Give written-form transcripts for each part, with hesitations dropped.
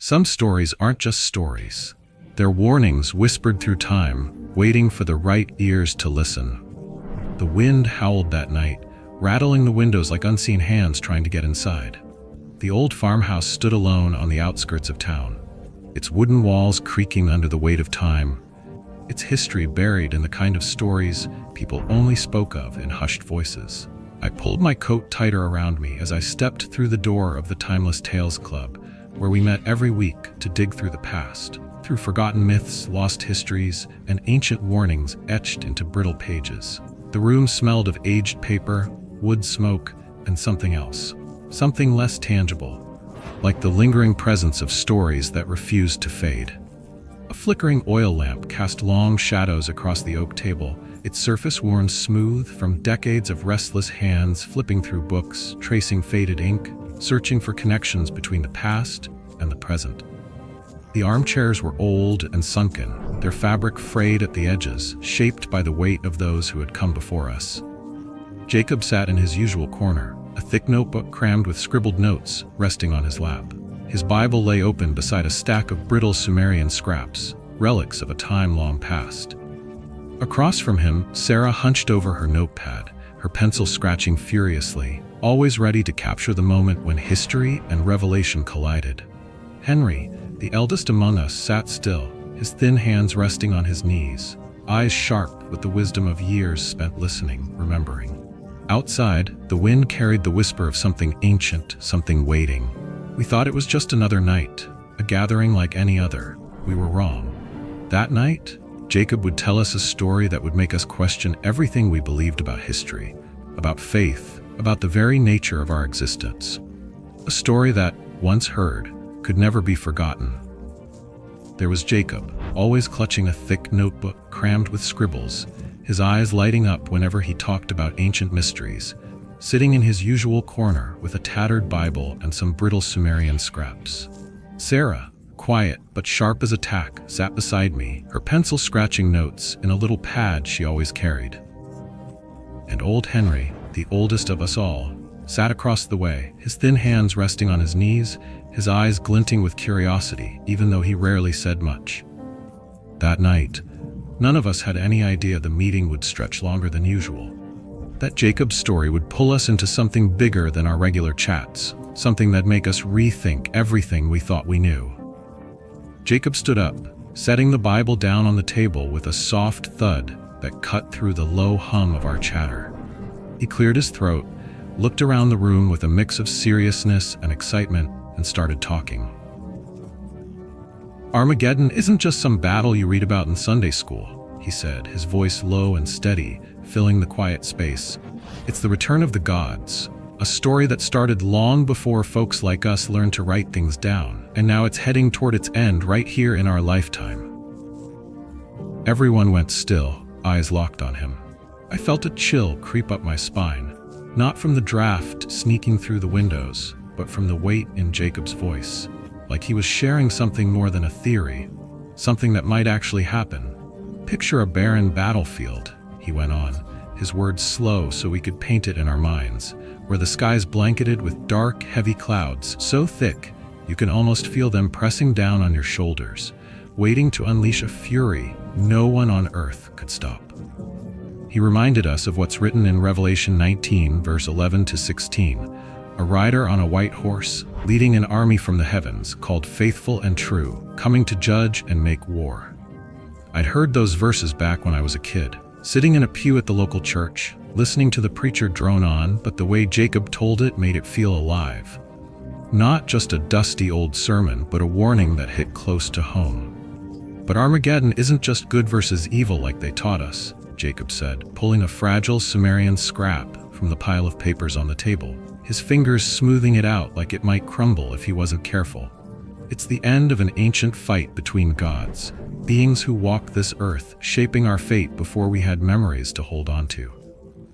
Some stories aren't just stories. They're warnings whispered through time, waiting for the right ears to listen. The wind howled that night, rattling the windows like unseen hands trying to get inside. The old farmhouse stood alone on the outskirts of town, its wooden walls creaking under the weight of time, its history buried in the kind of stories people only spoke of in hushed voices. I pulled my coat tighter around me as I stepped through the door of the Timeless Tales Club, where we met every week to dig through the past, through forgotten myths, lost histories, and ancient warnings etched into brittle pages. The room smelled of aged paper, wood smoke, and something else. Something less tangible, like the lingering presence of stories that refused to fade. A flickering oil lamp cast long shadows across the oak table, its surface worn smooth from decades of restless hands flipping through books, tracing faded ink, searching for connections between the past and the present. The armchairs were old and sunken, their fabric frayed at the edges, shaped by the weight of those who had come before us. Jacob sat in his usual corner, a thick notebook crammed with scribbled notes resting on his lap. His Bible lay open beside a stack of brittle Sumerian scraps, relics of a time long past. Across from him, Sarah hunched over her notepad, her pencil scratching furiously, always ready to capture the moment when history and revelation collided. Henry, the eldest among us, sat still, his thin hands resting on his knees, eyes sharp with the wisdom of years spent listening, remembering. Outside, the wind carried the whisper of something ancient, something waiting. We thought it was just another night, a gathering like any other. We were wrong. That night, Jacob would tell us a story that would make us question everything we believed about history, about faith, about the very nature of our existence. A story that, once heard, could never be forgotten. There was Jacob, always clutching a thick notebook crammed with scribbles, his eyes lighting up whenever he talked about ancient mysteries, sitting in his usual corner with a tattered Bible and some brittle Sumerian scraps. Sarah, quiet but sharp as a tack, sat beside me, her pencil scratching notes in a little pad she always carried. And old Henry, the oldest of us all, sat across the way, his thin hands resting on his knees, his eyes glinting with curiosity, even though he rarely said much. That night, none of us had any idea the meeting would stretch longer than usual. That Jacob's story would pull us into something bigger than our regular chats, something that'd make us rethink everything we thought we knew. Jacob stood up, setting the Bible down on the table with a soft thud that cut through the low hum of our chatter. He cleared his throat, looked around the room with a mix of seriousness and excitement, and started talking. Armageddon isn't just some battle you read about in Sunday school, he said, his voice low and steady, filling the quiet space. It's the return of the gods, a story that started long before folks like us learned to write things down, and now it's heading toward its end right here in our lifetime. Everyone went still, eyes locked on him. I felt a chill creep up my spine, not from the draft sneaking through the windows, but from the weight in Jacob's voice, like he was sharing something more than a theory, something that might actually happen. Picture a barren battlefield, he went on, his words slow so we could paint it in our minds, where the sky's blanketed with dark, heavy clouds so thick you can almost feel them pressing down on your shoulders, waiting to unleash a fury no one on earth could stop. He reminded us of what's written in Revelation 19, verse 11 to 16, a rider on a white horse, leading an army from the heavens, called Faithful and True, coming to judge and make war. I'd heard those verses back when I was a kid, sitting in a pew at the local church, listening to the preacher drone on, but the way Jacob told it made it feel alive. Not just a dusty old sermon, but a warning that hit close to home. But Armageddon isn't just good versus evil like they taught us, Jacob said, pulling a fragile Sumerian scrap from the pile of papers on the table, his fingers smoothing it out like it might crumble if he wasn't careful. It's the end of an ancient fight between gods, beings who walk this earth, shaping our fate before we had memories to hold on to,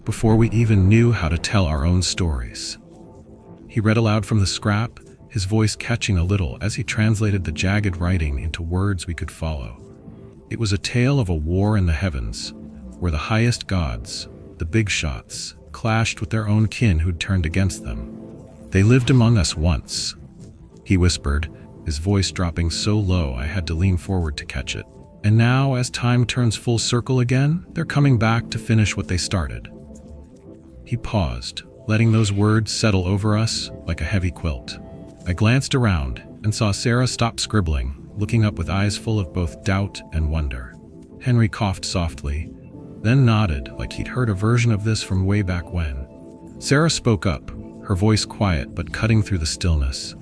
before we even knew how to tell our own stories. He read aloud from the scrap, his voice catching a little as he translated the jagged writing into words we could follow. It was a tale of a war in the heavens, where the highest gods, the big shots, clashed with their own kin who'd turned against them. They lived among us once, he whispered, his voice dropping so low I had to lean forward to catch it. And now, as time turns full circle again, they're coming back to finish what they started. He paused, letting those words settle over us like a heavy quilt. I glanced around and saw Sarah stop scribbling, looking up with eyes full of both doubt and wonder. Henry coughed softly, then nodded like he'd heard a version of this from way back when. Sarah spoke up, her voice quiet but cutting through the stillness.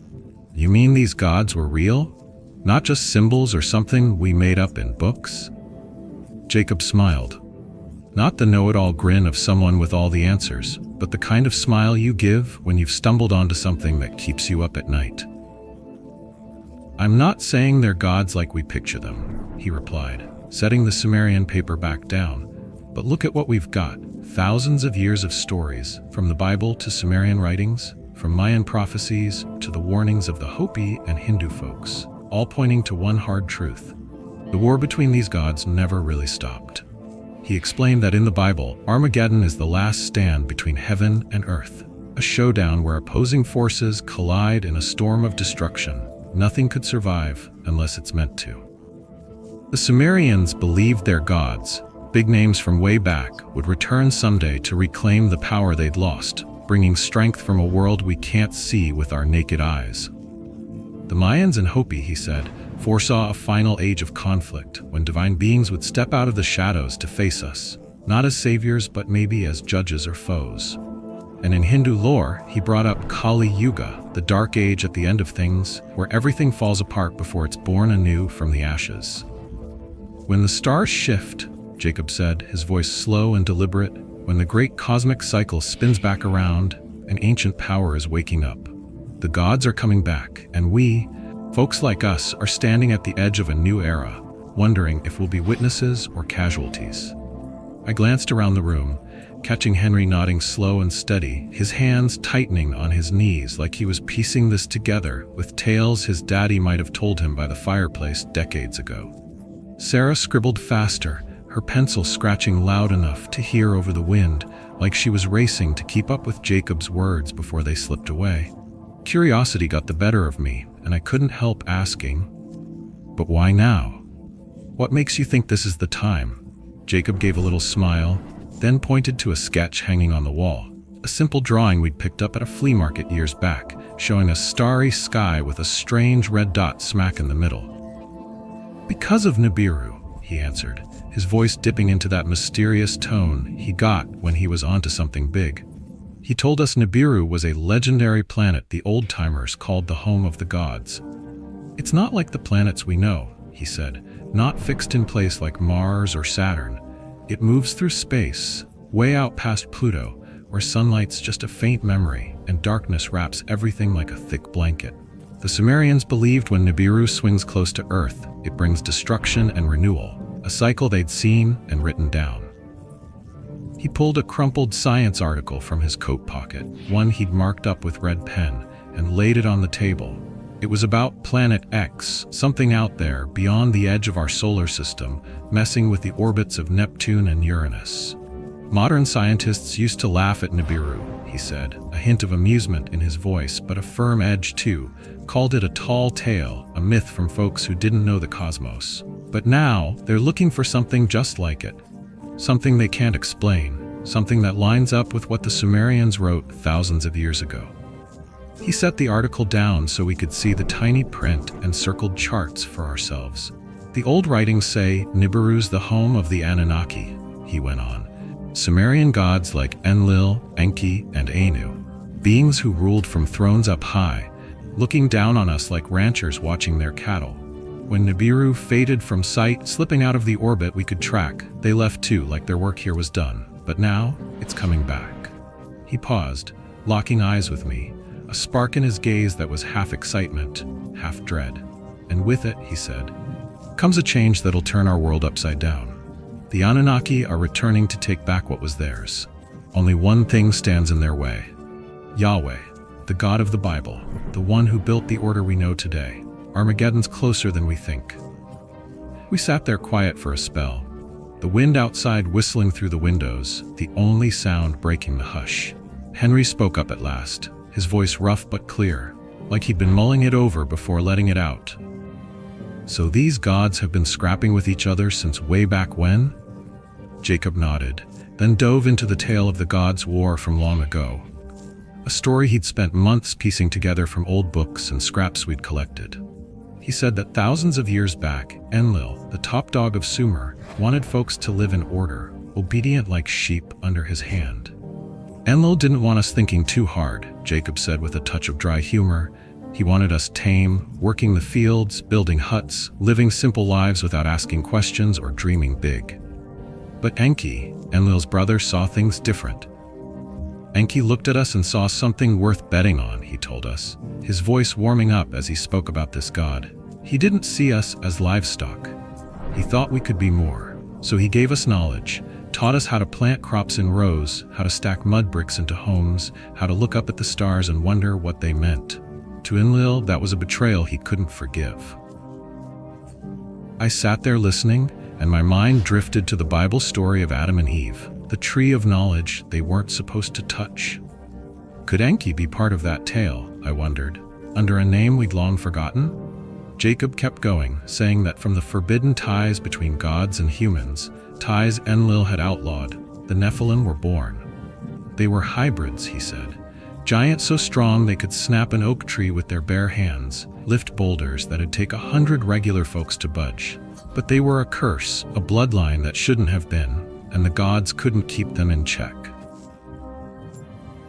"You mean these gods were real? Not just symbols or something we made up in books?" Jacob smiled. Not the know-it-all grin of someone with all the answers, but the kind of smile you give when you've stumbled onto something that keeps you up at night. "I'm not saying they're gods like we picture them," he replied, setting the Sumerian paper back down. "But look at what we've got. Thousands of years of stories, from the Bible to Sumerian writings, from Mayan prophecies to the warnings of the Hopi and Hindu folks, all pointing to one hard truth. The war between these gods never really stopped." He explained that in the Bible, Armageddon is the last stand between heaven and earth, a showdown where opposing forces collide in a storm of destruction. Nothing could survive unless it's meant to. The Sumerians believed their gods, big names from way back, would return someday to reclaim the power they'd lost, bringing strength from a world we can't see with our naked eyes. The Mayans and Hopi, he said, foresaw a final age of conflict when divine beings would step out of the shadows to face us, not as saviors but maybe as judges or foes. And in Hindu lore, he brought up Kali Yuga, the dark age at the end of things, where everything falls apart before it's born anew from the ashes. "When the stars shift," Jacob said, his voice slow and deliberate, "when the great cosmic cycle spins back around, an ancient power is waking up. The gods are coming back, and we, folks like us, are standing at the edge of a new era, wondering if we'll be witnesses or casualties." I glanced around the room, catching Henry nodding slow and steady, his hands tightening on his knees like he was piecing this together with tales his daddy might have told him by the fireplace decades ago. Sarah scribbled faster, her pencil scratching loud enough to hear over the wind, like she was racing to keep up with Jacob's words before they slipped away. Curiosity got the better of me, and I couldn't help asking, "But why now? What makes you think this is the time?" Jacob gave a little smile, then pointed to a sketch hanging on the wall, a simple drawing we'd picked up at a flea market years back, showing a starry sky with a strange red dot smack in the middle. "Because of Nibiru," he answered, his voice dipping into that mysterious tone he got when he was onto something big. He told us Nibiru was a legendary planet the old-timers called the home of the gods. "It's not like the planets we know," he said, "not fixed in place like Mars or Saturn. It moves through space, way out past Pluto, where sunlight's just a faint memory and darkness wraps everything like a thick blanket. The Sumerians believed when Nibiru swings close to Earth, it brings destruction and renewal, a cycle they'd seen and written down." He pulled a crumpled science article from his coat pocket, one he'd marked up with red pen, and laid it on the table. It was about Planet X, something out there beyond the edge of our solar system, messing with the orbits of Neptune and Uranus. "Modern scientists used to laugh at Nibiru," he said, a hint of amusement in his voice, but a firm edge too, called it a tall tale, a myth from folks who didn't know the cosmos. But now, they're looking for something just like it. Something they can't explain, something that lines up with what the Sumerians wrote thousands of years ago. He set the article down so we could see the tiny print and circled charts for ourselves. "The old writings say Nibiru's the home of the Anunnaki," he went on. "Sumerian gods like Enlil, Enki, and Anu, beings who ruled from thrones up high, looking down on us like ranchers watching their cattle. When Nibiru faded from sight, slipping out of the orbit we could track, they left too, like their work here was done. But now, it's coming back." He paused, locking eyes with me, a spark in his gaze that was half excitement, half dread. "And with it," he said, "comes a change that'll turn our world upside down. The Anunnaki are returning to take back what was theirs. Only one thing stands in their way. Yahweh, the God of the Bible, the one who built the order we know today. Armageddon's closer than we think." We sat there quiet for a spell, the wind outside whistling through the windows, the only sound breaking the hush. Henry spoke up at last, his voice rough but clear. like he'd been mulling it over before letting it out. So these gods have been scrapping with each other since way back when? Jacob nodded, then dove into the tale of the gods' war from long ago. A story he'd spent months piecing together from old books and scraps we'd collected. He said that thousands of years back, Enlil, the top dog of Sumer, wanted folks to live in order, obedient like sheep under his hand. Enlil didn't want us thinking too hard, Jacob said with a touch of dry humor. He wanted us tame, working the fields, building huts, living simple lives without asking questions or dreaming big. But Enki, Enlil's brother, saw things different. Enki looked at us and saw something worth betting on, he told us, his voice warming up as he spoke about this god. He didn't see us as livestock. He thought we could be more. So he gave us knowledge, taught us how to plant crops in rows, how to stack mud bricks into homes, how to look up at the stars and wonder what they meant. To Enlil, that was a betrayal he couldn't forgive. I sat there listening, and my mind drifted to the Bible story of Adam and Eve, the tree of knowledge they weren't supposed to touch. Could Enki be part of that tale, I wondered, under a name we'd long forgotten? Jacob kept going, saying that from the forbidden ties between gods and humans, ties Enlil had outlawed, the Nephilim were born. They were hybrids, he said, giants so strong they could snap an oak tree with their bare hands, lift boulders that'd take 100 regular folks to budge. But they were a curse, a bloodline that shouldn't have been, and the gods couldn't keep them in check.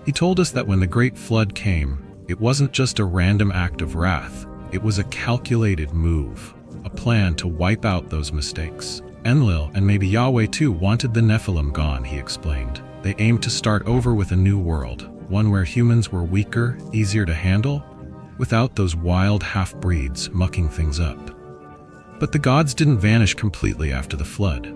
He told us that when the Great Flood came, it wasn't just a random act of wrath, it was a calculated move, a plan to wipe out those mistakes. Enlil, and maybe Yahweh too, wanted the Nephilim gone, he explained. They aimed to start over with a new world, one where humans were weaker, easier to handle, without those wild half-breeds mucking things up. But the gods didn't vanish completely after the flood.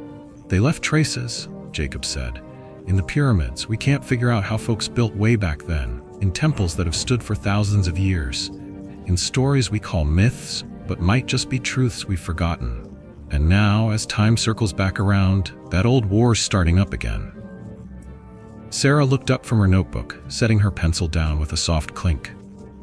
They left traces, Jacob said. In the pyramids, we can't figure out how folks built way back then, in temples that have stood for thousands of years, in stories we call myths, but might just be truths we've forgotten. And now, as time circles back around, that old war's starting up again. Sarah looked up from her notebook, setting her pencil down with a soft clink.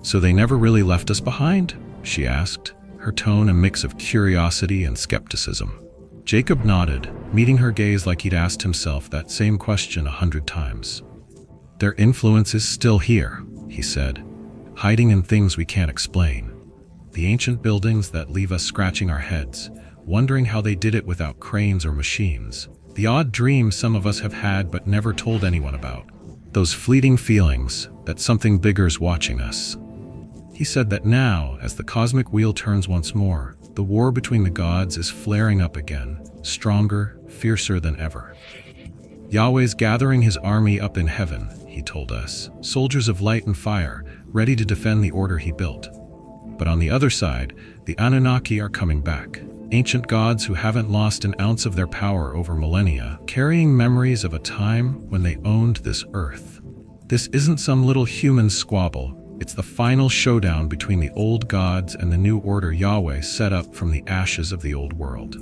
So they never really left us behind? She asked, her tone a mix of curiosity and skepticism. Jacob nodded, meeting her gaze like he'd asked himself that same question 100 times. Their influence is still here, he said, hiding in things we can't explain. The ancient buildings that leave us scratching our heads, wondering how they did it without cranes or machines. The odd dreams some of us have had but never told anyone about. Those fleeting feelings that something bigger's watching us. He said that now, as the cosmic wheel turns once more, the war between the gods is flaring up again, stronger, fiercer than ever. Yahweh's gathering his army up in heaven, he told us, soldiers of light and fire, ready to defend the order he built. But on the other side, the Anunnaki are coming back, ancient gods who haven't lost an ounce of their power over millennia, carrying memories of a time when they owned this earth. This isn't some little human squabble. It's the final showdown between the old gods and the new order Yahweh set up from the ashes of the old world.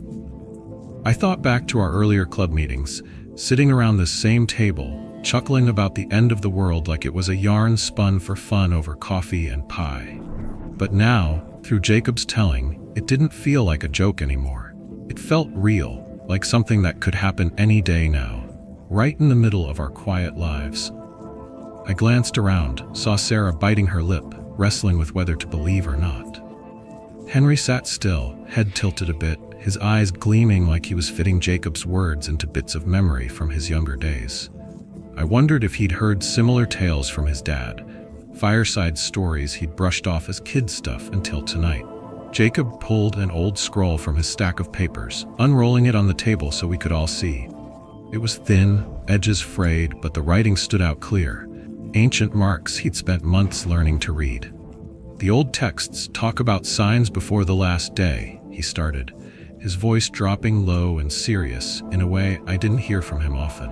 I thought back to our earlier club meetings, sitting around this same table, chuckling about the end of the world like it was a yarn spun for fun over coffee and pie. But now, through Jacob's telling, it didn't feel like a joke anymore. It felt real, like something that could happen any day now, right in the middle of our quiet lives. I glanced around, saw Sarah biting her lip, wrestling with whether to believe or not. Henry sat still, head tilted a bit, his eyes gleaming like he was fitting Jacob's words into bits of memory from his younger days. I wondered if he'd heard similar tales from his dad, fireside stories he'd brushed off as kid stuff until tonight. Jacob pulled an old scroll from his stack of papers, unrolling it on the table so we could all see. It was thin, edges frayed, but the writing stood out clear. Ancient marks he'd spent months learning to read. The old texts talk about signs before the last day, he started, his voice dropping low and serious in a way I didn't hear from him often.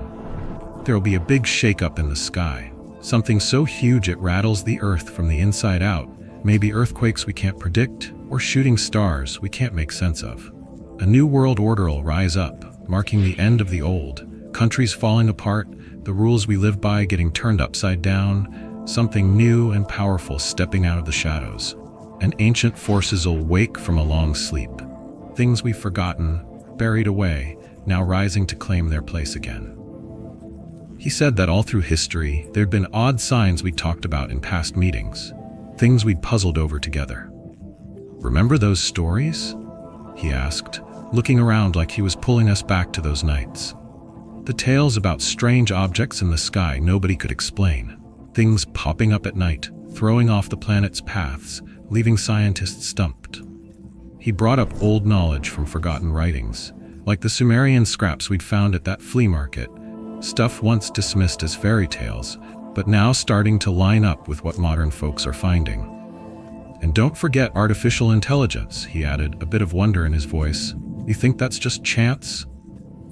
There'll be a big shakeup in the sky, something so huge it rattles the earth from the inside out, maybe earthquakes we can't predict, or shooting stars we can't make sense of. A new world order'll rise up, marking the end of the old, countries falling apart, the rules we live by getting turned upside down, something new and powerful stepping out of the shadows, and ancient forces awake from a long sleep. Things we've forgotten, buried away, now rising to claim their place again. He said that all through history, there'd been odd signs we'd talked about in past meetings, things we'd puzzled over together. Remember those stories? He asked, looking around like he was pulling us back to those nights. The tales about strange objects in the sky nobody could explain, things popping up at night, throwing off the planet's paths, leaving scientists stumped. He brought up old knowledge from forgotten writings, like the Sumerian scraps we'd found at that flea market, stuff once dismissed as fairy tales, but now starting to line up with what modern folks are finding. And don't forget artificial intelligence, he added, a bit of wonder in his voice. You think that's just chance?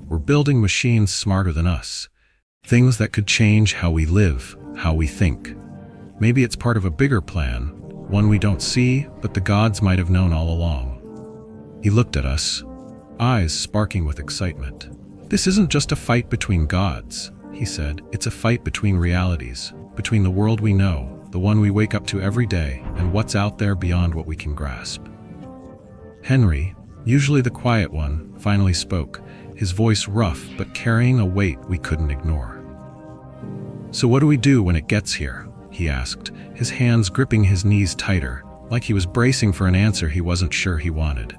We're building machines smarter than us, things that could change how we live, how we think. Maybe it's part of a bigger plan, one we don't see, but the gods might have known all along. He looked at us, eyes sparking with excitement. This isn't just a fight between gods, he said. It's a fight between realities, between the world we know, the one we wake up to every day, and what's out there beyond what we can grasp. Henry, usually the quiet one, finally spoke, his voice rough but carrying a weight we couldn't ignore. So what do we do when it gets here? He asked, his hands gripping his knees tighter, like he was bracing for an answer he wasn't sure he wanted.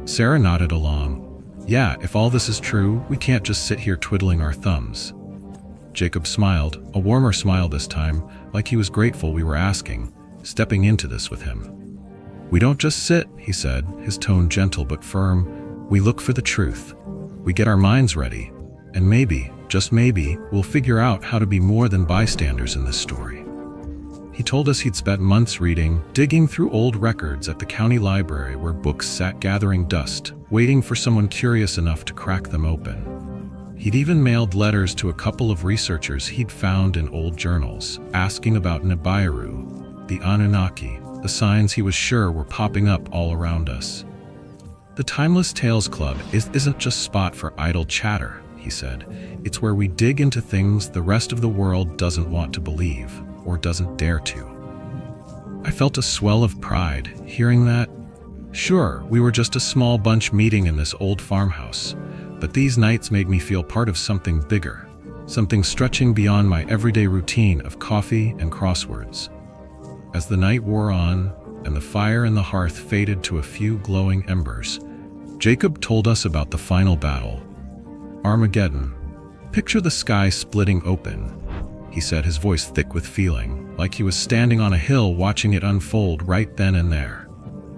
Sarah nodded along. Yeah, if all this is true, we can't just sit here twiddling our thumbs. Jacob smiled, a warmer smile this time, like he was grateful we were asking, stepping into this with him. We don't just sit, he said, his tone gentle but firm. We look for the truth. We get our minds ready, and maybe, just maybe, we'll figure out how to be more than bystanders in this story. He told us he'd spent months reading, digging through old records at the county library where books sat gathering dust, waiting for someone curious enough to crack them open. He'd even mailed letters to a couple of researchers he'd found in old journals, asking about Nibiru, the Anunnaki, the signs he was sure were popping up all around us. The Timeless Tales Club isn't just a spot for idle chatter, he said. It's where we dig into things the rest of the world doesn't want to believe, or doesn't dare to. I felt a swell of pride, hearing that. Sure, we were just a small bunch meeting in this old farmhouse, but these nights made me feel part of something bigger, something stretching beyond my everyday routine of coffee and crosswords. As the night wore on, and the fire in the hearth faded to a few glowing embers, Jacob told us about the final battle. Armageddon. Picture the sky splitting open, he said, his voice thick with feeling, like he was standing on a hill watching it unfold right then and there.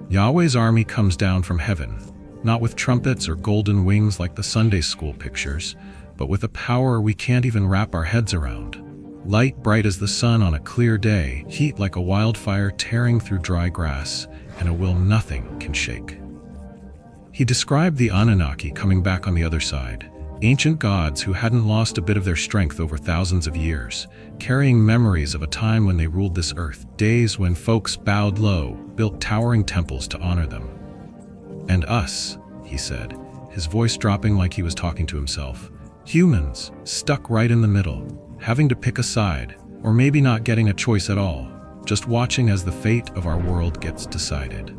Yahweh's army comes down from heaven, not with trumpets or golden wings like the Sunday school pictures, but with a power we can't even wrap our heads around. Light bright as the sun on a clear day, heat like a wildfire tearing through dry grass, and a will nothing can shake. He described the Anunnaki coming back on the other side, ancient gods who hadn't lost a bit of their strength over thousands of years, carrying memories of a time when they ruled this earth, days when folks bowed low, built towering temples to honor them. And us, he said, his voice dropping like he was talking to himself. Humans, stuck right in the middle, having to pick a side, or maybe not getting a choice at all, just watching as the fate of our world gets decided.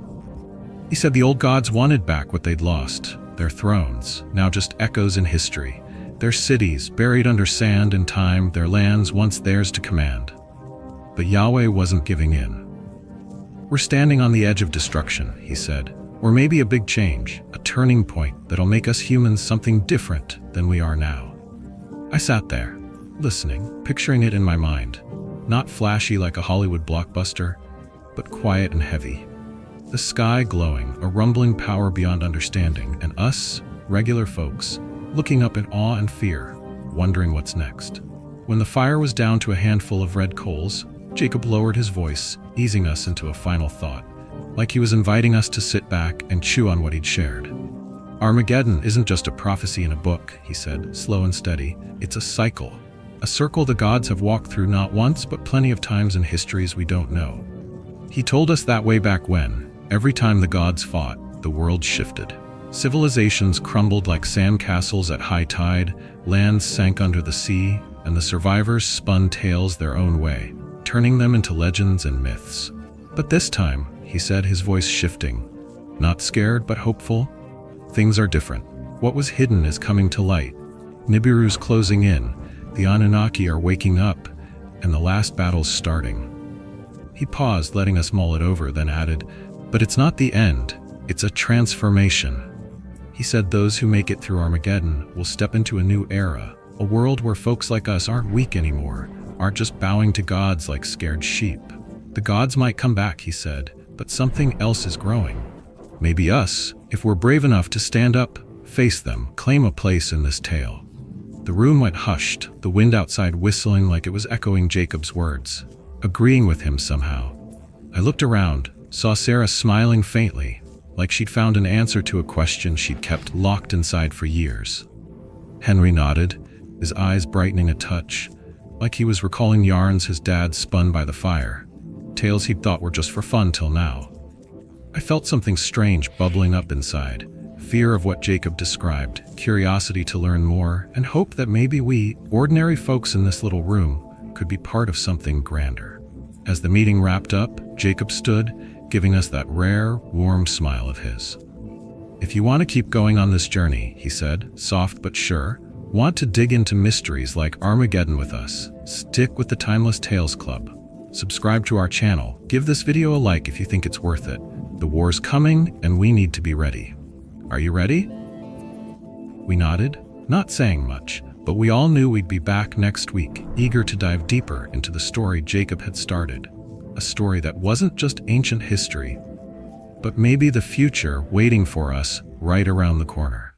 He said the old gods wanted back what they'd lost, their thrones, now just echoes in history, their cities buried under sand and time, their lands once theirs to command. But Yahweh wasn't giving in. We're standing on the edge of destruction, he said, or maybe a big change, a turning point that'll make us humans something different than we are now. I sat there, listening, picturing it in my mind, not flashy like a Hollywood blockbuster, but quiet and heavy. The sky glowing, a rumbling power beyond understanding, and us, regular folks, looking up in awe and fear, wondering what's next. When the fire was down to a handful of red coals, Jacob lowered his voice, easing us into a final thought, like he was inviting us to sit back and chew on what he'd shared. Armageddon isn't just a prophecy in a book, he said, slow and steady. It's a cycle, a circle the gods have walked through not once but plenty of times in histories we don't know. He told us that way back when, every time the gods fought, the world shifted. Civilizations crumbled like sandcastles at high tide, lands sank under the sea, and the survivors spun tales their own way, turning them into legends and myths. But this time, he said, his voice shifting, not scared but hopeful, things are different. What was hidden is coming to light. Nibiru's closing in, the Anunnaki are waking up, and the last battle's starting. He paused, letting us mull it over, then added, but it's not the end, it's a transformation. He said those who make it through Armageddon will step into a new era, a world where folks like us aren't weak anymore, aren't just bowing to gods like scared sheep. The gods might come back, he said, but something else is growing. Maybe us, if we're brave enough to stand up, face them, claim a place in this tale. The room went hushed, the wind outside whistling like it was echoing Jacob's words, agreeing with him somehow. I looked around, saw Sarah smiling faintly, like she'd found an answer to a question she'd kept locked inside for years. Henry nodded, his eyes brightening a touch, like he was recalling yarns his dad spun by the fire, tales he'd thought were just for fun till now. I felt something strange bubbling up inside, fear of what Jacob described, curiosity to learn more, and hope that maybe we, ordinary folks in this little room, could be part of something grander. As the meeting wrapped up, Jacob stood, giving us that rare, warm smile of his. If you want to keep going on this journey, he said, soft but sure, want to dig into mysteries like Armageddon with us, stick with the Timeless Tales Club. Subscribe to our channel, give this video a like if you think it's worth it. The war's coming, and we need to be ready. Are you ready? We nodded, not saying much, but we all knew we'd be back next week, eager to dive deeper into the story Jacob had started. A story that wasn't just ancient history, but maybe the future waiting for us right around the corner.